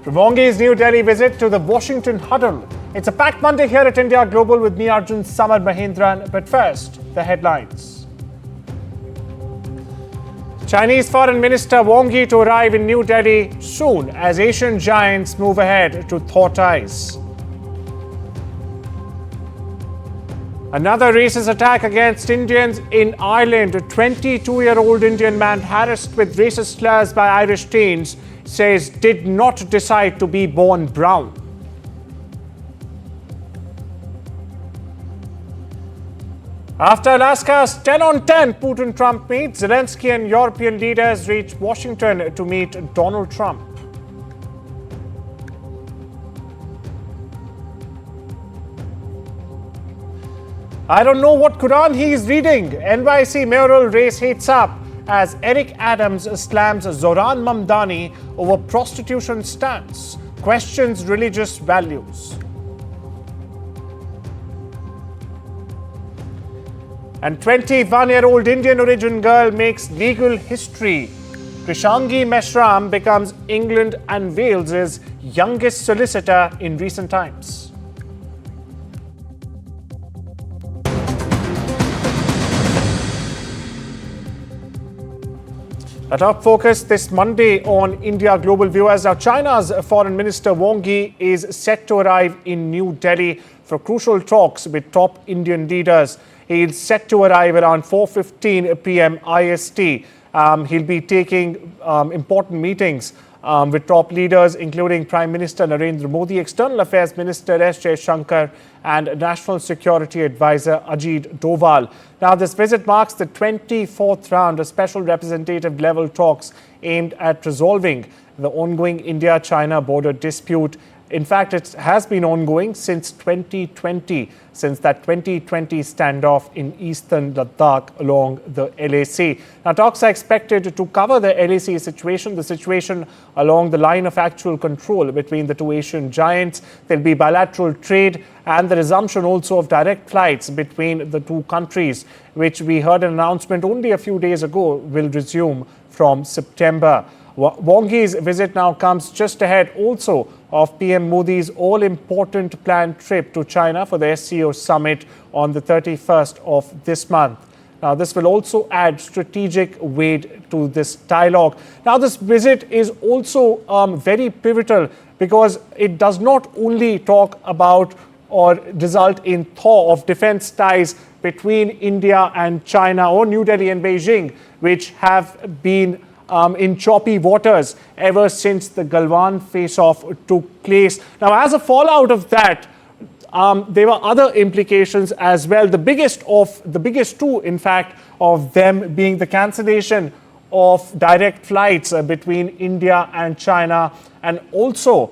From Wangi's New Delhi visit to the Washington huddle. It's a packed Monday here at India Global with me, Arjun Samar Mahindran. But first, the headlines. Chinese Foreign Minister Wang to arrive in New Delhi soon as Asian giants move ahead to thaw ties. Another racist attack against Indians in Ireland. A 22-year-old Indian man harassed with racist slurs by Irish teens says did not decide to be born brown. After Alaska's 10-on-10 Putin-Trump meet, Zelensky and European leaders reach Washington to meet Donald Trump. I don't know what Quran he is reading. NYC mayoral race heats up as Eric Adams slams Zoran Mamdani over prostitution stance, questions religious values. And 21-year-old Indian origin girl makes legal history. Krishangi Meshram becomes England and Wales's youngest solicitor in recent times. A top focus this Monday on India Global viewers. Now, China's Foreign Minister Wang is set to arrive in New Delhi for crucial talks with top Indian leaders. He is set to arrive around 4:15 p.m. IST. He'll be taking important meetings with top leaders, including Prime Minister Narendra Modi, External Affairs Minister S. Jaishankar, and National Security Advisor Ajit Doval. Now, this visit marks the 24th round of special representative level talks aimed at resolving the ongoing India-China border dispute. In fact, it has been ongoing since 2020, since that 2020 standoff in eastern Ladakh along the LAC. Now, talks are expected to cover the LAC situation, the situation along the line of actual control between the two Asian giants. There'll be bilateral trade and the resumption also of direct flights between the two countries, which we heard an announcement only a few days ago will resume from September. Wangi's visit now comes just ahead also of PM Modi's all-important planned trip to China for the SCO summit on the 31st of this month. Now, this will also add strategic weight to this dialogue. Now, this visit is also very pivotal because it does not only talk about or result in thaw of defense ties between India and China or New Delhi and Beijing, which have been in choppy waters ever since the Galwan face-off took place. Now, as a fallout of that, there were other implications as well. The biggest two, in fact, of them being the cancellation of direct flights between India and China, and also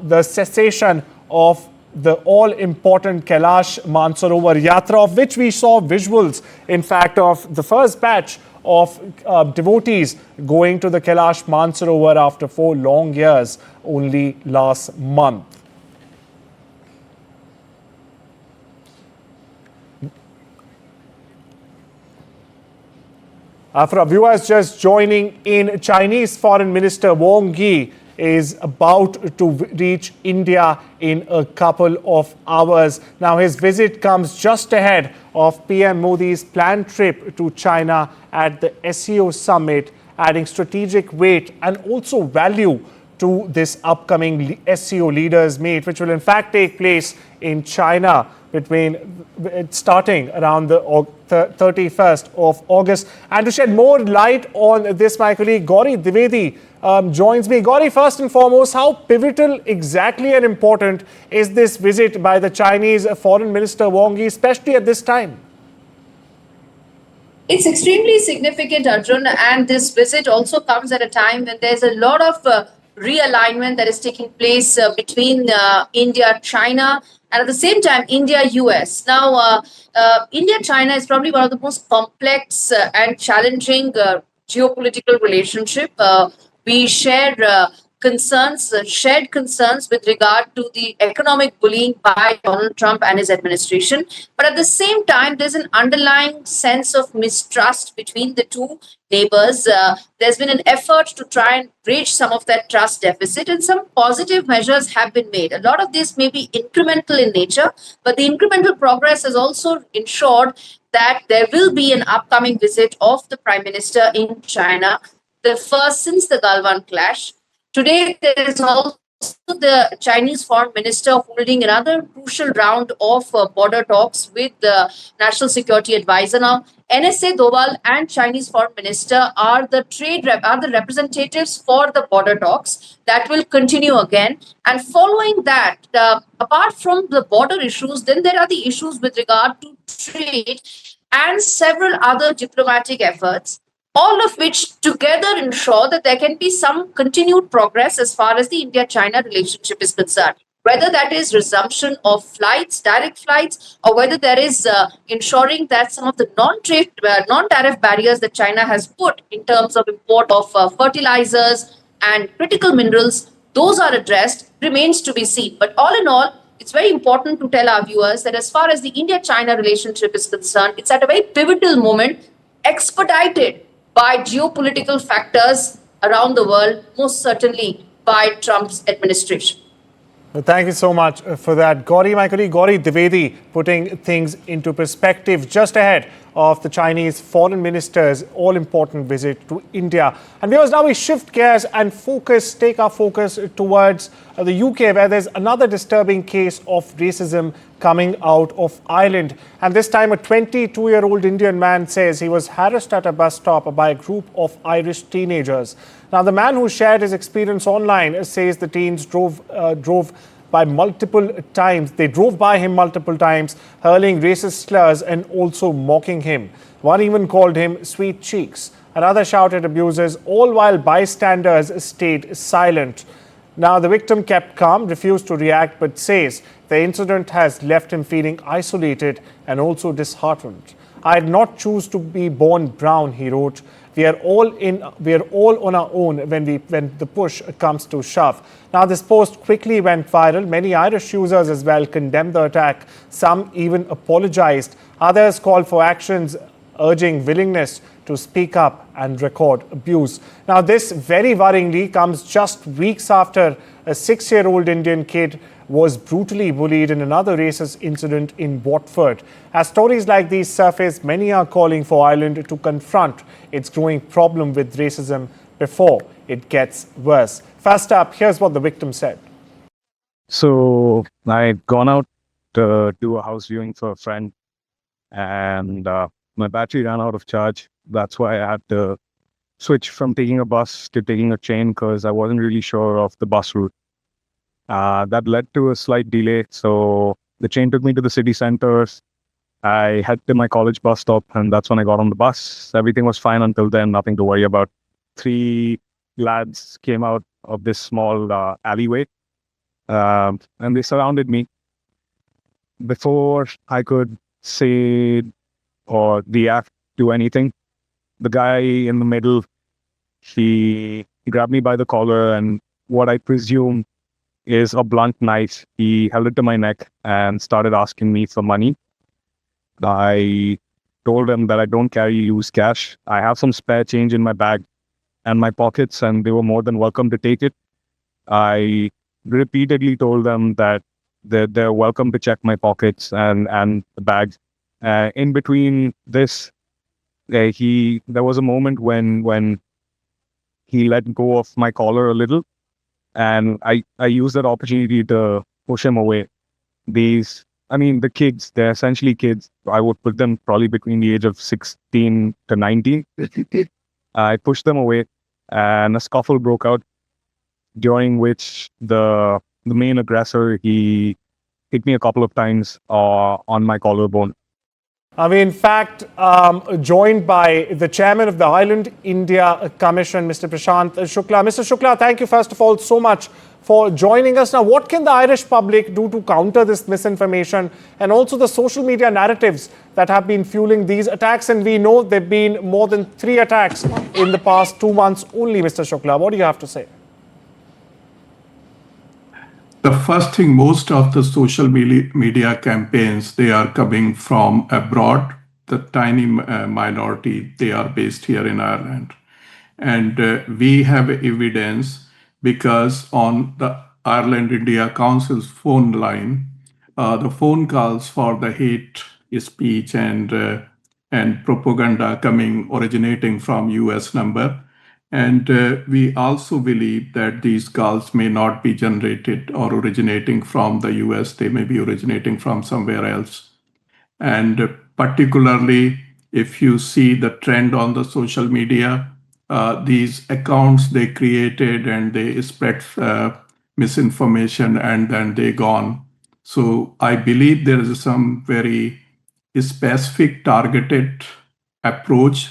the cessation of the all-important Kailash Mansarovar Yatra, of which we saw visuals, in fact, of the first batch of devotees going to the Kailash Mansarovar after 4 long years only last month. For our viewers just joining in, Chinese Foreign Minister Wang Yi is about to reach India in a couple of hours. Now, his visit comes just ahead of PM Modi's planned trip to China at the SCO summit, adding strategic weight and also value to this upcoming SCO leaders meet, which will in fact take place in China starting around the 31st of August. And to shed more light on this, my colleague Gauri Dwivedi joins me. Gauri, first and foremost, how pivotal exactly and important is this visit by the Chinese Foreign Minister Wang Yi, especially at this time? It's extremely significant, Arjun, and this visit also comes at a time when there's a lot of realignment that is taking place between India, China, and at the same time, India-US. Now, India-China is probably one of the most complex and challenging geopolitical relationship. We share concerns, shared concerns with regard to the economic bullying by Donald Trump and his administration. But at the same time, there's an underlying sense of mistrust between the two neighbors. There's been an effort to try and bridge some of that trust deficit, and some positive measures have been made. A lot of this may be incremental in nature, but the incremental progress has also ensured that there will be an upcoming visit of the Prime Minister in China, the first since the Galwan clash. Today, there is also the Chinese Foreign Minister holding another crucial round of border talks with the National Security Advisor. Now, NSA, Doval, and Chinese Foreign Minister are the representatives for the border talks that will continue again. And following that, apart from the border issues, then there are the issues with regard to trade and several other diplomatic efforts, all of which together ensure that there can be some continued progress as far as the India-China relationship is concerned. Whether that is resumption of flights, direct flights, or whether there is ensuring that some of the non-tariff barriers that China has put in terms of import of fertilizers and critical minerals, those are addressed, remains to be seen. But all in all, it's very important to tell our viewers that as far as the India-China relationship is concerned, it's at a very pivotal moment, expedited by geopolitical factors around the world, most certainly by Trump's administration. Well, thank you so much for that. Gauri, my colleague Gauri Dwivedi, putting things into perspective just ahead of the Chinese foreign minister's all-important visit to India. And viewers, now we shift gears and take our focus towards the UK, where there's another disturbing case of racism coming out of Ireland. And this time, a 22-year-old Indian man says he was harassed at a bus stop by a group of Irish teenagers. Now, the man who shared his experience online says the teens drove by him multiple times, hurling racist slurs and also mocking him. One even called him sweet cheeks. Another shouted abuses, all while bystanders stayed silent. Now, the victim kept calm, refused to react, but says the incident has left him feeling isolated and also disheartened. I did not choose to be born brown, he wrote. We are all on our own when the push comes to shove. Now, this post quickly went viral. Many Irish users as well condemned the attack. Some even apologized. Others called for actions, urging willingness to speak up and record abuse. Now, this very worryingly comes just weeks after a 6-year-old Indian kid was brutally bullied in another racist incident in Watford. As stories like these surface, many are calling for Ireland to confront its growing problem with racism before it gets worse. First up, here's what the victim said. So I'd gone out to do a house viewing for a friend, and my battery ran out of charge. That's why I had to switch from taking a bus to taking a train because I wasn't really sure of the bus route. That led to a slight delay. So the train took me to the city center. I headed to my college bus stop, and that's when I got on the bus. Everything was fine until then, nothing to worry about. 3 lads came out of this small alleyway, and they surrounded me. Before I could say or react to anything, the guy in the middle, he grabbed me by the collar, and what I presume is a blunt knife. He held it to my neck and started asking me for money. I told him that I don't carry loose cash. I have some spare change in my bag and my pockets, and they were more than welcome to take it. I repeatedly told them that they're welcome to check my pockets and the bag. In between this, there was a moment when he let go of my collar a little, and I used that opportunity to push him away. The kids, they're essentially kids. I would put them probably between the age of 16 to 19. I pushed them away, and a scuffle broke out, during which the main aggressor, he hit me a couple of times on my collarbone. In fact, joined by the chairman of the Ireland India Commission, Mr. Prashant Shukla. Mr. Shukla, thank you first of all so much for joining us. Now, what can the Irish public do to counter this misinformation and also the social media narratives that have been fueling these attacks? And we know there have been more than 3 attacks in the past 2 months only, Mr. Shukla. What do you have to say? the first thing, most of the social media campaigns, they are coming from abroad. The tiny minority, they are based here in Ireland. And we have evidence because on the Ireland-India Council's phone line, the phone calls for the hate speech and propaganda originating from US number. And we also believe that these calls may not be generated or originating from the US. They may be originating from somewhere else. And particularly, if you see the trend on the social media, these accounts they created and they spread misinformation and then they gone. So I believe there is some very specific targeted approach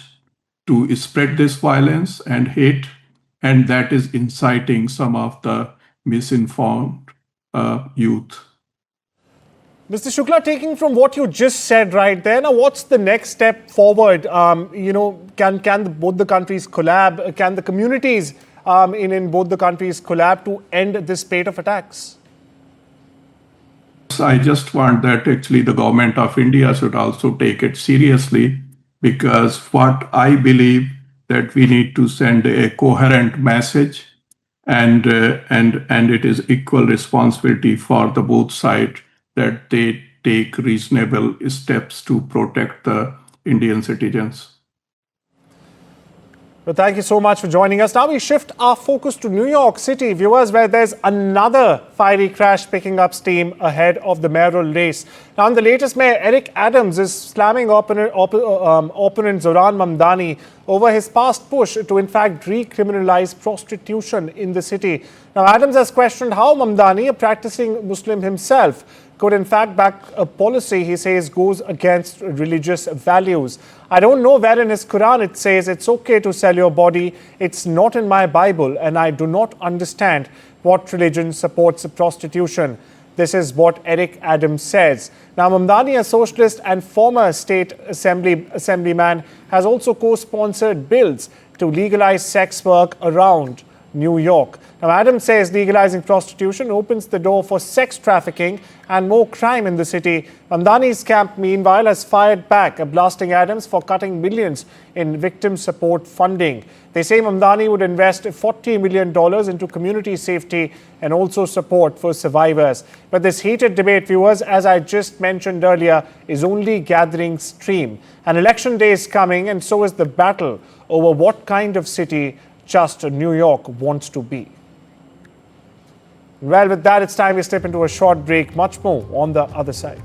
to spread this violence and hate, and that is inciting some of the misinformed youth. Mr. Shukla, taking from what you just said right there, now what's the next step forward? Can both the countries collab? Can the communities in both the countries collab to end this spate of attacks? I just want that actually the government of India should also take it seriously, because what I believe that we need to send a coherent message, and it is equal responsibility for the both sides that they take reasonable steps to protect the Indian citizens. Well, thank you so much for joining us. Now we shift our focus to New York City, viewers, where there's another fiery crash picking up steam ahead of the mayoral race. Now, the latest mayor, Eric Adams, is slamming opponent Zoran Mamdani over his past push to, in fact, recriminalize prostitution in the city. Now, Adams has questioned how Mamdani, a practicing Muslim himself, could in fact back a policy he says goes against religious values. I don't know where in his Quran it says it's okay to sell your body. It's not in my Bible, and I do not understand what religion supports prostitution. This is what Eric Adams says. Now, Mamdani, a socialist and former state assemblyman, has also co-sponsored bills to legalize sex work around New York. Now, Adams says legalizing prostitution opens the door for sex trafficking and more crime in the city. Mamdani's camp, meanwhile, has fired back, blasting Adams for cutting millions in victim support funding. They say Mamdani would invest $40 million into community safety and also support for survivors. But this heated debate, viewers, as I just mentioned earlier, is only gathering steam. An election day is coming, and so is the battle over what kind of city just New York wants to be. Well, with that, it's time we step into a short break. Much more on the other side.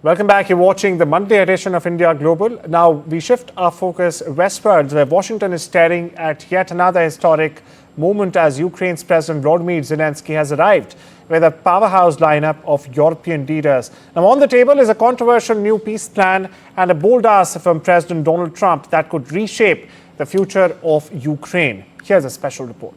Welcome back. You're watching the Monday edition of India Global. Now, we shift our focus westwards, where Washington is staring at yet another historic moment as Ukraine's President Volodymyr Zelensky has arrived with a powerhouse lineup of European leaders. Now, on the table is a controversial new peace plan and a bold ask from President Donald Trump that could reshape the future of Ukraine. Here's a special report.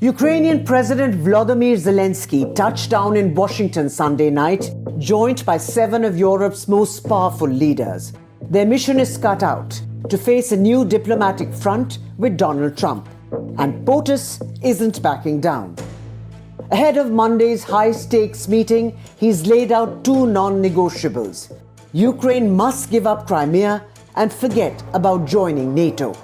Ukrainian President Volodymyr Zelensky touched down in Washington Sunday night, joined by 7 of Europe's most powerful leaders. Their mission is cut out to face a new diplomatic front with Donald Trump. And POTUS isn't backing down. Ahead of Monday's high-stakes meeting, he's laid out 2 non-negotiables. Ukraine must give up Crimea and forget about joining NATO.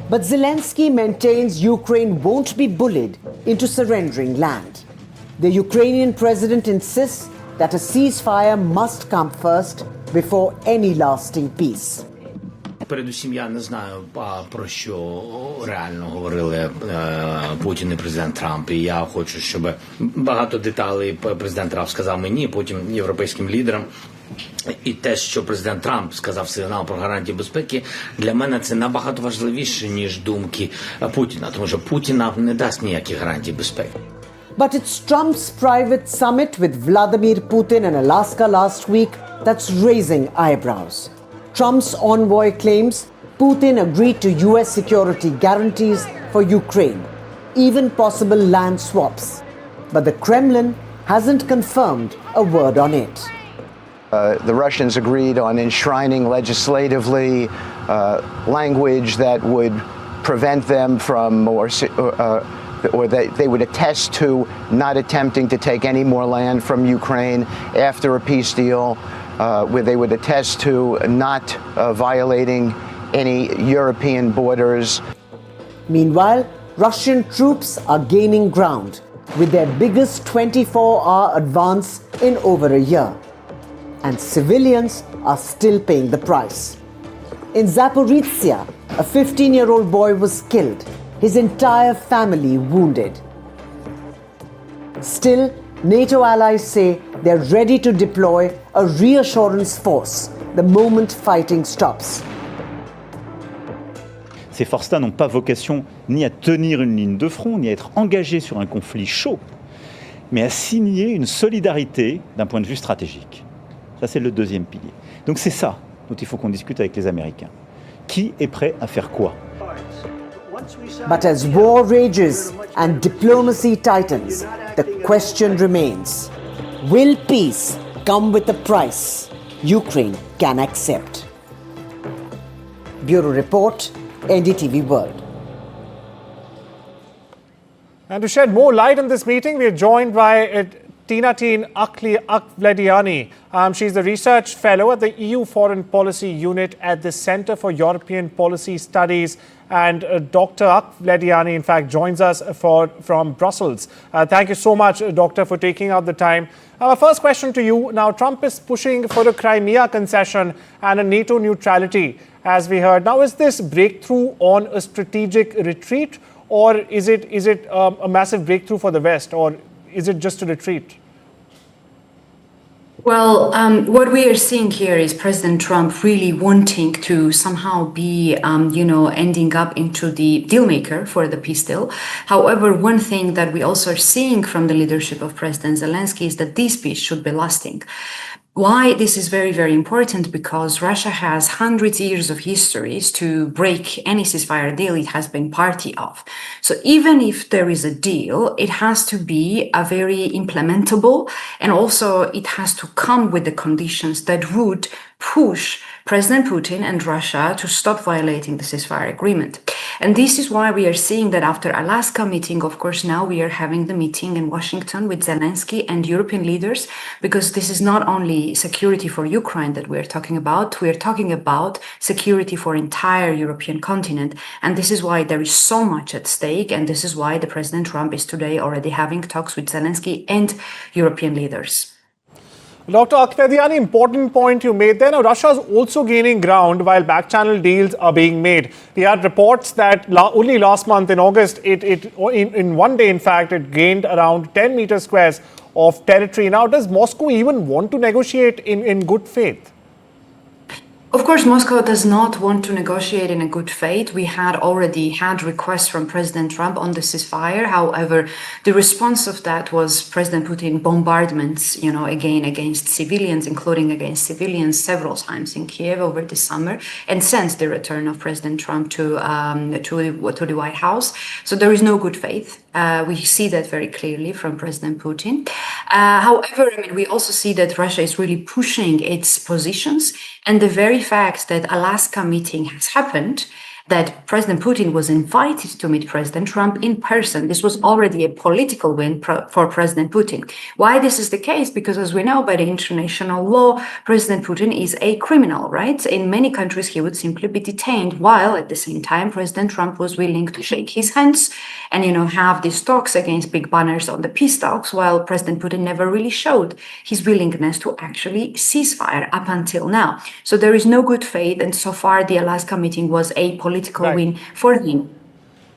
But Zelensky maintains Ukraine won't be bullied into surrendering land. The Ukrainian president insists that a ceasefire must come first before any lasting peace. Передусім, я не знаю, про що реально говорили Путін і президент Трамп. І я хочу, щоб багато деталей президент Трамп сказав мені, потім європейським лідерам. І те, що президент Трамп сказав сигнал про гарантії безпеки, для мене це набагато важливіше, ніж думки Путіна. Тому що Путін нам не дасть ніяких гарантій безпеки. But it's Trump's private summit with Vladimir Putin in Alaska last week that's raising eyebrows. Trump's envoy claims Putin agreed to US security guarantees for Ukraine, even possible land swaps. But the Kremlin hasn't confirmed a word on it. The Russians agreed on enshrining legislatively language that would prevent them from, or that they would attest to not attempting to take any more land from Ukraine after a peace deal, where they would attest to not violating any European borders. Meanwhile, Russian troops are gaining ground with their biggest 24-hour advance in over a year. And civilians are still paying the price. In Zaporizhzhia, a 15-year-old boy was killed, his entire family wounded. Still, NATO allies say they're ready to deploy a reassurance force the moment fighting stops. Ces forces-là n'ont pas vocation ni à tenir une ligne de front, ni à être engagées sur un conflit chaud, mais à signer une solidarité d'un point de vue stratégique. Ça, c'est le deuxième pilier. Donc c'est ça dont il faut qu'on discute avec les Américains. Qui est prêt à faire quoi? But as war rages and diplomacy tightens, the question remains, will peace come with a price Ukraine can accept? Bureau Report, NDTV World. And to shed more light on this meeting, we are joined by Tina-Teen Akvlediani. She's the research fellow at the EU Foreign Policy Unit at the Center for European Policy Studies. And Dr. Akvlediani, in fact, joins us from Brussels. Thank you so much, Doctor, for taking out the time. Our first question to you. Now, Trump is pushing for a Crimea concession and a NATO neutrality, as we heard. Now, is this breakthrough on a strategic retreat, or is it a massive breakthrough for the West, or is it just a retreat? Well, what we are seeing here is President Trump really wanting to somehow be, ending up into the deal maker for the peace deal. However, one thing that we also are seeing from the leadership of President Zelensky is that this peace should be lasting. Why this is very, very important? Because Russia has hundreds of years of histories to break any ceasefire deal it has been party of. So even if there is a deal, it has to be a very implementable, and also it has to come with the conditions that would push President Putin and Russia to stop violating the ceasefire agreement. And this is why we are seeing that after Alaska meeting, of course, now we are having the meeting in Washington with Zelensky and European leaders, because this is not only security for Ukraine that we're talking about security for entire European continent. And this is why there is so much at stake. And this is why the President Trump is today already having talks with Zelensky and European leaders. Dr. Akvlediani, important point you made there. Now, Russia is also gaining ground while back-channel deals are being made. We had reports that only last month in August, in one day, in fact, it gained around 10 meter squares of territory. Now, does Moscow even want to negotiate in good faith? Of course, Moscow does not want to negotiate in a good faith. We had already had requests from President Trump on the ceasefire. However, the response of that was President Putin bombardments, again against civilians, including against civilians several times in Kiev over the summer, and since the return of President Trump to the White House. So there is no good faith. We see that very clearly from President Putin. However, we also see that Russia is really pushing its positions, and the very fact that Alaska meeting has happened, that President Putin was invited to meet President Trump in person. This was already a political win for President Putin. Why this is the case? Because as we know, by the international law, President Putin is a criminal, right? In many countries, he would simply be detained, while at the same time, President Trump was willing to shake his hands and, have these talks against big banners on the peace talks, while President Putin never really showed his willingness to actually ceasefire up until now. So there is no good faith, and so far the Alaska meeting was a political win for him.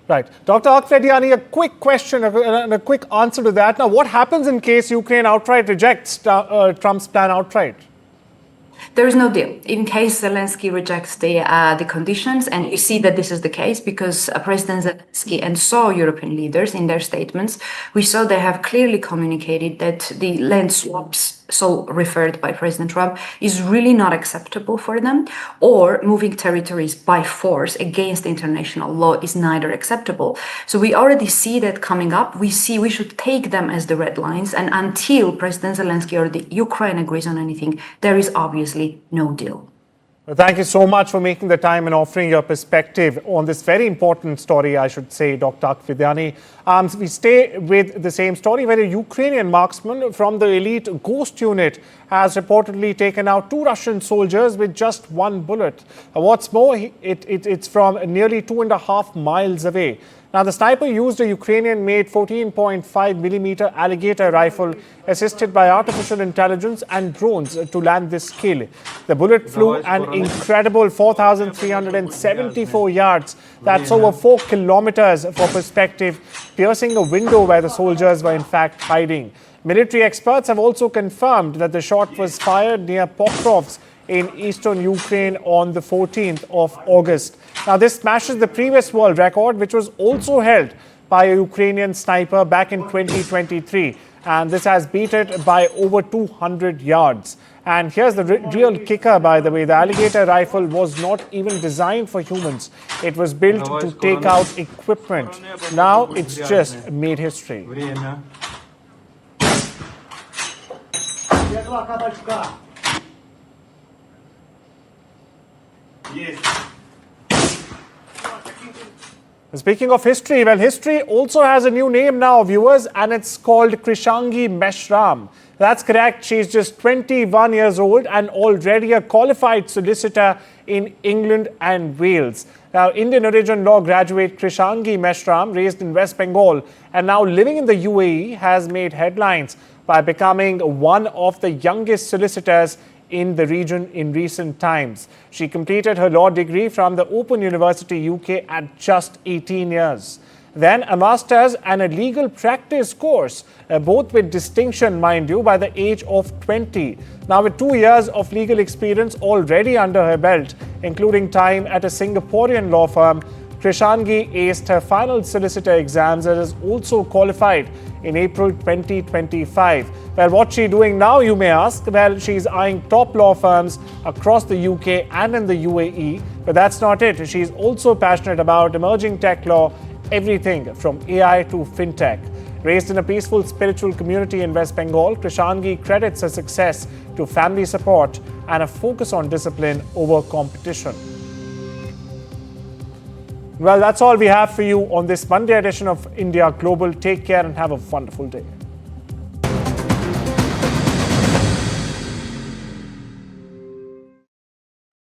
Right. Dr. Akvlediani, a quick question and a quick answer to that. Now, what happens in case Ukraine outright rejects Trump's plan outright? There is no deal. In case Zelensky rejects the conditions, and you see that this is the case because President Zelensky and so European leaders in their statements, we saw they have clearly communicated that the land swaps so referred by President Trump, is really not acceptable for them, or moving territories by force against international law is neither acceptable. So we already see that coming up. We should take them as the red lines, and until President Zelensky or the Ukraine agrees on anything, there is obviously no deal. Well, thank you so much for making the time and offering your perspective on this very important story, I should say, Dr. Akvidyani. We stay with the same story where a Ukrainian marksman from the elite Ghost unit has reportedly taken out 2 Russian soldiers with just 1 bullet. What's more, it's from nearly 2.5 miles away. Now, the sniper used a Ukrainian-made 14.5mm alligator rifle assisted by artificial intelligence and drones to land this kill. The bullet flew an incredible 4,374 yards. That's over 4 kilometers for perspective, piercing a window where the soldiers were in fact hiding. Military experts have also confirmed that the shot was fired near Pokrovsk in eastern Ukraine on the 14th of August. Now, this smashes the previous world record, which was also held by a Ukrainian sniper back in 2023. And this has beat it by over 200 yards. And here's the real kicker, by the way. The alligator rifle was not even designed for humans. It was built to take out equipment. Now it's just made history. Speaking of history, well, history also has a new name now, viewers, and it's called Krishangi Meshram. That's correct. She's just 21 years old and already a qualified solicitor in England and Wales. Now, Indian origin law graduate Krishangi Meshram, raised in West Bengal and now living in the UAE, has made headlines by becoming one of the youngest solicitors in the region in recent times. She completed her law degree from the Open University UK at just 18 years. Then a master's and a legal practice course, both with distinction, mind you, by the age of 20. Now, with 2 years of legal experience already under her belt, including time at a Singaporean law firm, Krishangi aced her final solicitor exams and is also qualified in April 2025. Well, what's she doing now, you may ask? Well, she's eyeing top law firms across the UK and in the UAE. But that's not it. She's also passionate about emerging tech law, everything from AI to fintech. Raised in a peaceful spiritual community in West Bengal, Krishangi credits her success to family support and a focus on discipline over competition. Well, that's all we have for you on this Monday edition of India Global. Take care and have a wonderful day.